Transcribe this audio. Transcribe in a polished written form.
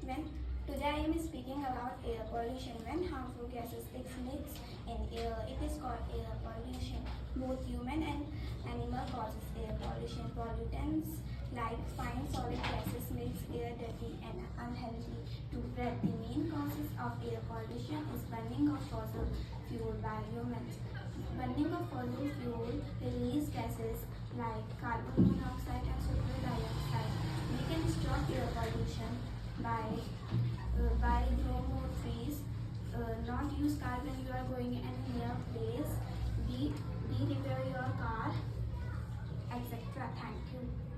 When today I am speaking about air pollution. When harmful gases is mixed in air, it is called air pollution. Both human and animal causes air pollution. Pollutants like fine solid gases makes air dirty and unhealthy to breathe. The main causes of air pollution is burning of fossil fuel by humans. Burning of fossil fuel release gases like carbon monoxide and sulfur dioxide. We can stop air pollution by grow more trees, not use car when you are going in a near place, be repair your car, etc. Thank you.